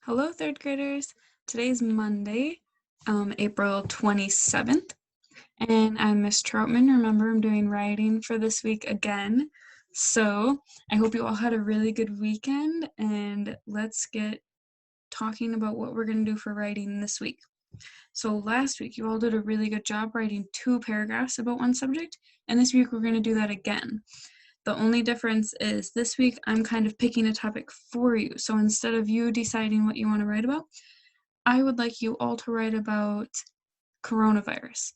Hello, third graders. Today's Monday, April 27th, and I'm Miss Troutman. Remember, I'm doing writing for this week again. So I hope you all had a really good weekend, and let's get talking about what we're going to do for writing this week. So last week, you all did a really good job writing 2 paragraphs about one subject, and this week we're going to do that again. The only difference is this week I'm kind of picking a topic for you. So instead of you deciding what you want to write about, I would like you all to write about coronavirus.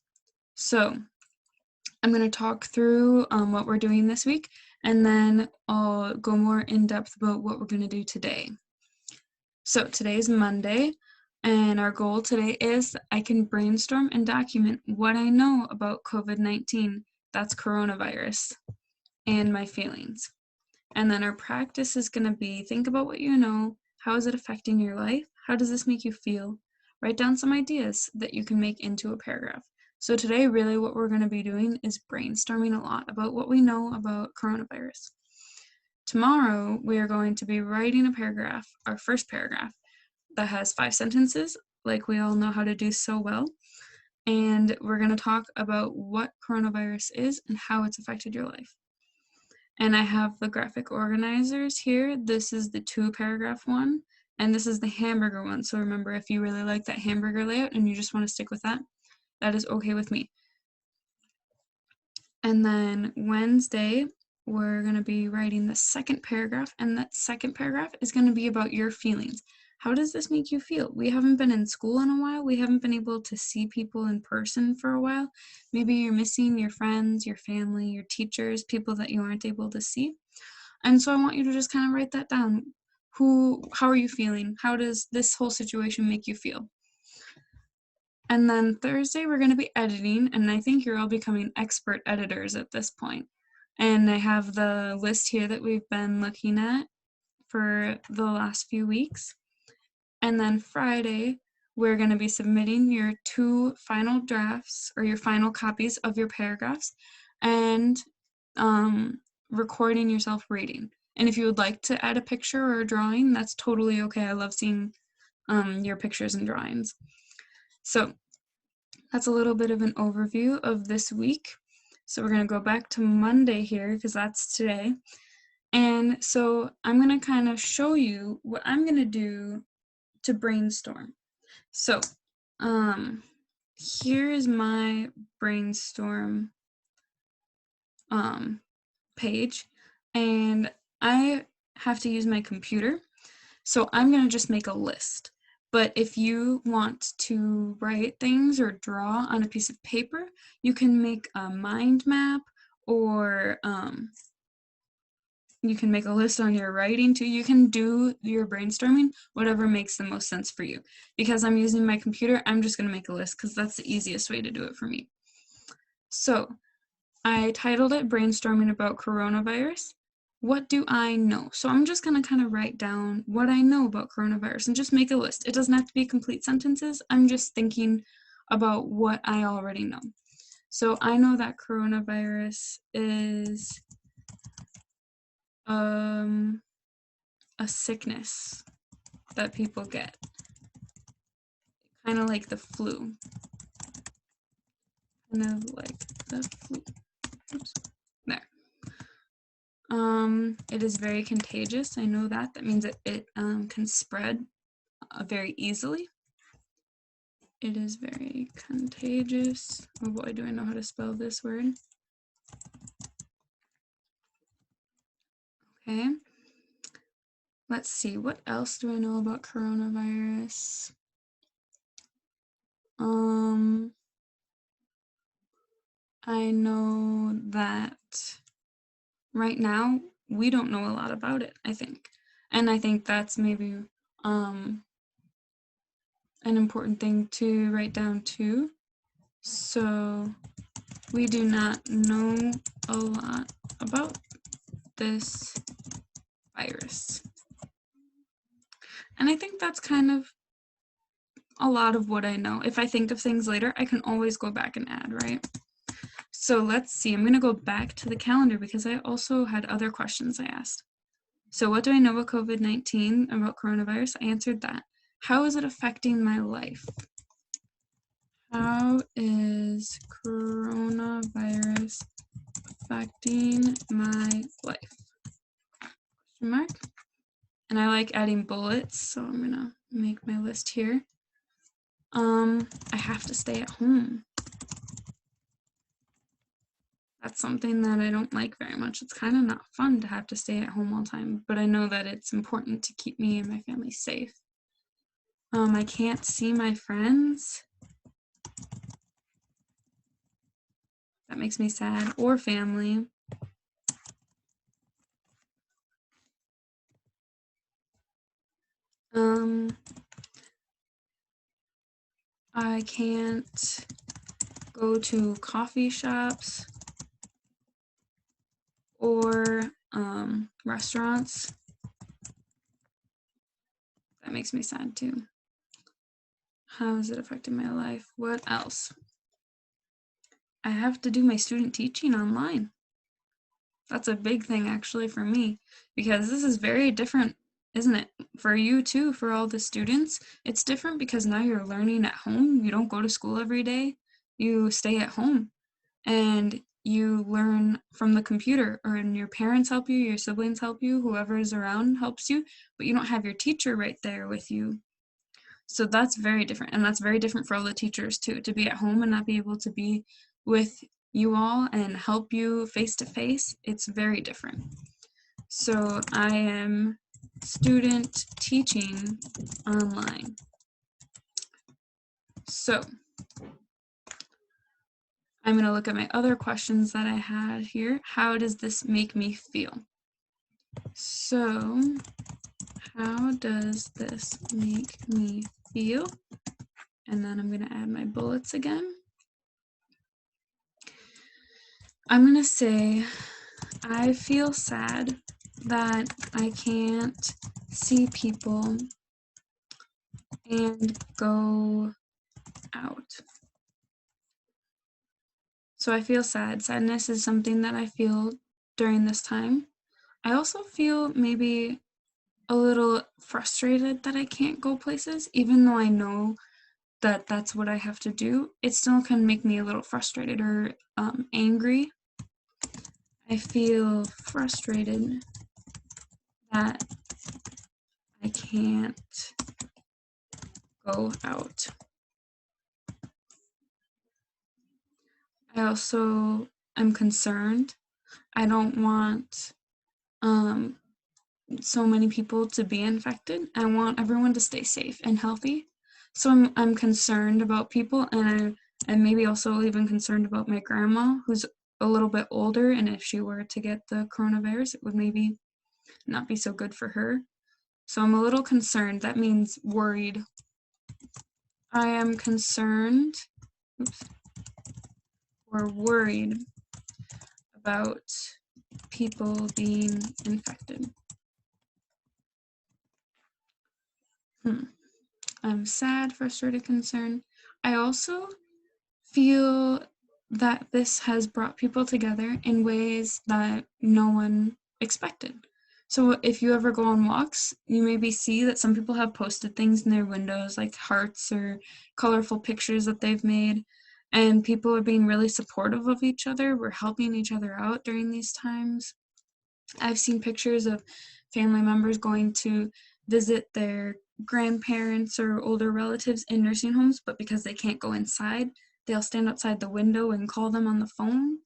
So I'm going to talk through what we're doing this week, and then I'll go more in depth about what we're going to do today. So today's Monday, and our goal today is I can brainstorm and document what I know about COVID-19, that's coronavirus, and my feelings. And then our practice is going to be think about what you know, how is it affecting your life, how does this make you feel, write down some ideas that you can make into a paragraph. So today really what we're going to be doing is brainstorming a lot about what we know about coronavirus. Tomorrow we are going to be writing a paragraph, our first paragraph, that has 5 sentences, like we all know how to do so well. And we're going to talk about what coronavirus is and how it's affected your life. And I have the graphic organizers here. This is the 2-paragraph one, and this is the hamburger one. So remember, if you really like that hamburger layout and you just want to stick with that, that is okay with me. And then Wednesday, we're going to be writing the 2nd paragraph, and that 2nd paragraph is going to be about your feelings. How does this make you feel? We haven't been in school in a while. We haven't been able to see people in person for a while. Maybe you're missing your friends, your family, your teachers, people that you aren't able to see. And so I want you to just kind of write that down. How are you feeling? How does this whole situation make you feel? And then Thursday, we're going to be editing, and I think you're all becoming expert editors at this point. And I have the list here that we've been looking at for the last few weeks. And then Friday, we're going to be submitting your 2 final drafts or your final copies of your paragraphs and recording yourself reading. And if you would like to add a picture or a drawing, that's totally okay. I love seeing your pictures and drawings. So that's a little bit of an overview of this week. So we're going to go back to Monday here because that's today. And so I'm going to kind of show you what I'm going to do to brainstorm. So here is my brainstorm page, and I have to use my computer. So I'm going to just make a list. But if you want to write things or draw on a piece of paper, you can make a mind map, or you can make a list on your writing too. You can do your brainstorming, whatever makes the most sense for you. Because I'm using my computer, I'm just going to make a list because that's the easiest way to do it for me. So I titled it Brainstorming About Coronavirus. What do I know? So I'm just going to kind of write down what I know about coronavirus and just make a list. It doesn't have to be complete sentences. I'm just thinking about what I already know. So I know that coronavirus is a sickness that people get, kind of like the flu. Oops. There. It is very contagious. I know that. That means it can spread very easily. It is very contagious. Oh boy, do I know how to spell this word. Okay. Let's see, what else do I know about coronavirus? I know that right now we don't know a lot about it, I think. And I think that's maybe an important thing to write down too. So we do not know a lot about this virus. And I think that's kind of a lot of what I know. If I think of things later, I can always go back and add, right? So let's see, I'm going to go back to the calendar because I also had other questions I asked. So what do I know about COVID-19, about coronavirus? I answered that. How is it affecting my life? How is coronavirus affecting my life? Question mark. And I like adding bullets, so I'm gonna make my list here. I have to stay at home. That's something that I don't like very much. It's kind of not fun to have to stay at home all the time, but I know that it's important to keep me and my family safe. I can't see my friends. That makes me sad, or family. I can't go to coffee shops or restaurants. That makes me sad too. How is it affecting my life? What else? I have to do my student teaching online. That's a big thing actually for me, because this is very different, isn't it? For you too, for all the students. It's different because now you're learning at home. You don't go to school every day. You stay at home and you learn from the computer, or and your parents help you, your siblings help you, whoever is around helps you, but you don't have your teacher right there with you. So that's very different, and that's very different for all the teachers too, to be at home and not be able to be with you all and help you face to face. It's very different. So I am student teaching online. So I'm going to look at my other questions that I had here. How does this make me feel? So how does this make me feel? And then I'm going to add my bullets again. I'm going to say I feel sad that I can't see people and go out. So I feel sad. Sadness is something that I feel during this time. I also feel maybe a little frustrated that I can't go places, even though I know that that's what I have to do. It still can make me a little frustrated or angry. I feel frustrated that I can't go out. I also am concerned. I don't want so many people to be infected. I want everyone to stay safe and healthy. So I'm concerned about people, and I'm maybe also even concerned about my grandma, who's a little bit older, and if she were to get the coronavirus, it would maybe not be so good for her. So I'm a little concerned. That means worried. I am concerned, or worried about people being infected. I'm sad, frustrated, concerned. I also feel that this has brought people together in ways that no one expected. So if you ever go on walks, you maybe see that some people have posted things in their windows like hearts or colorful pictures that they've made, and people are being really supportive of each other. We're helping each other out during these times. I've seen pictures of family members going to visit their grandparents or older relatives in nursing homes, but because they can't go inside, they'll stand outside the window and call them on the phone.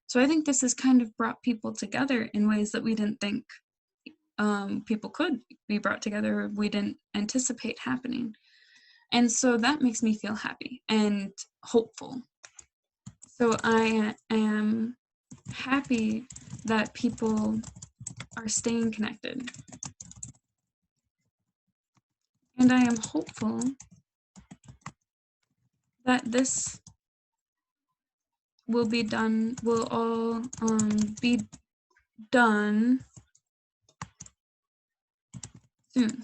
So I think this has kind of brought people together in ways that we didn't think people could be brought together, we didn't anticipate happening. And so that makes me feel happy and hopeful. So I am happy that people are staying connected. And I am hopeful that this will all be done soon.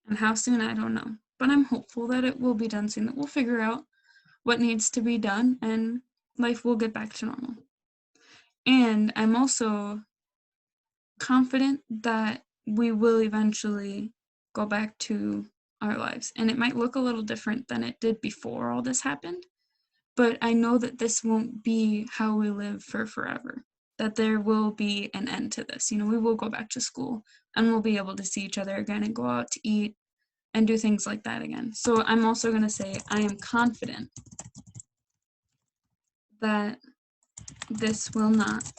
And how soon, I don't know. But I'm hopeful that it will be done soon, that we'll figure out what needs to be done and life will get back to normal. And I'm also confident that we will eventually go back to our lives. And it might look a little different than it did before all this happened, but I know that this won't be how we live for forever, that there will be an end to this. We will go back to school and we'll be able to see each other again and go out to eat and do things like that again. So I'm also going to say I am confident that this will not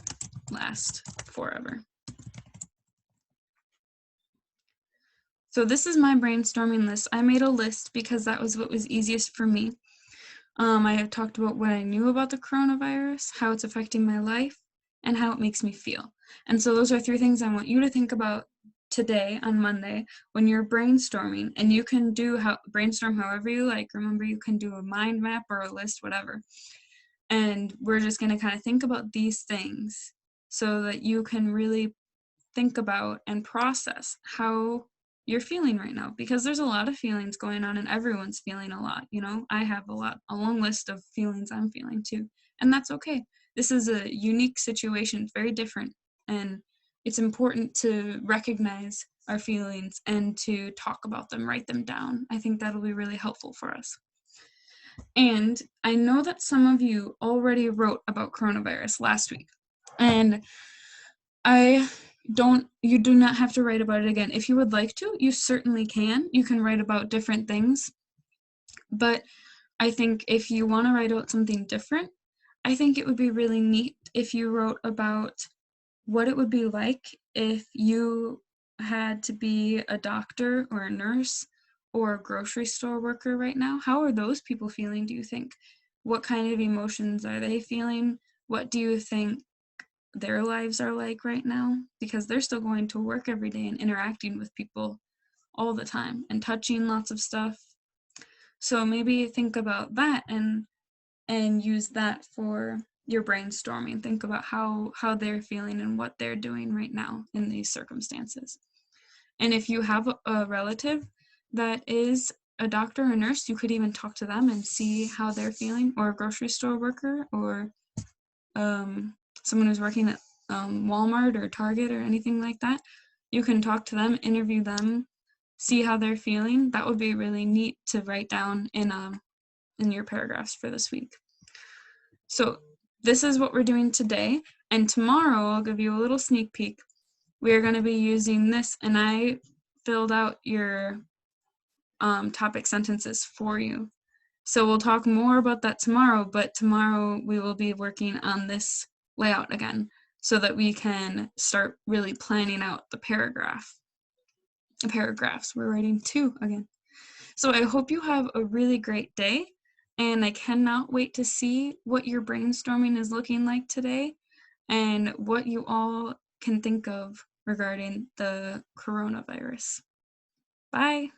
last forever. So this is my brainstorming list. I made a list because that was what was easiest for me. I have talked about what I knew about the coronavirus, how it's affecting my life, and how it makes me feel. And so those are 3 things I want you to think about today on Monday when you're brainstorming. And you can brainstorm however you like. Remember, you can do a mind map or a list, whatever. And we're just going to kind of think about these things so that you can really think about and process how you're feeling right now, because there's a lot of feelings going on and everyone's feeling a lot. I have a long list of feelings I'm feeling too, and that's okay. This is a unique situation, very different, and it's important to recognize our feelings and to talk about them, write them down. I think that'll be really helpful for us. And I know that some of you already wrote about coronavirus last week, and you do not have to write about it again. If you would like to, you certainly can. You can write about different things. But I think if you want to write about something different, I think it would be really neat if you wrote about what it would be like if you had to be a doctor or a nurse or a grocery store worker right now. How are those people feeling, do you think? What kind of emotions are they feeling? What do you think their lives are like right now? Because they're still going to work every day and interacting with people all the time and touching lots of stuff. So maybe think about that and use that for your brainstorming. Think about how they're feeling and what they're doing right now in these circumstances. And if you have a relative that is a doctor or nurse, you could even talk to them and see how they're feeling, or a grocery store worker, or someone who's working at Walmart or Target or anything like that. You can talk to them, interview them, see how they're feeling. That would be really neat to write down in your paragraphs for this week. So this is what we're doing today, and tomorrow I'll give you a little sneak peek. We are going to be using this, and I filled out your topic sentences for you. So we'll talk more about that tomorrow, but tomorrow we will be working on this layout again so that we can start really planning out the paragraphs. We're writing 2 again. So I hope you have a really great day, and I cannot wait to see what your brainstorming is looking like today and what you all can think of regarding the coronavirus. Bye.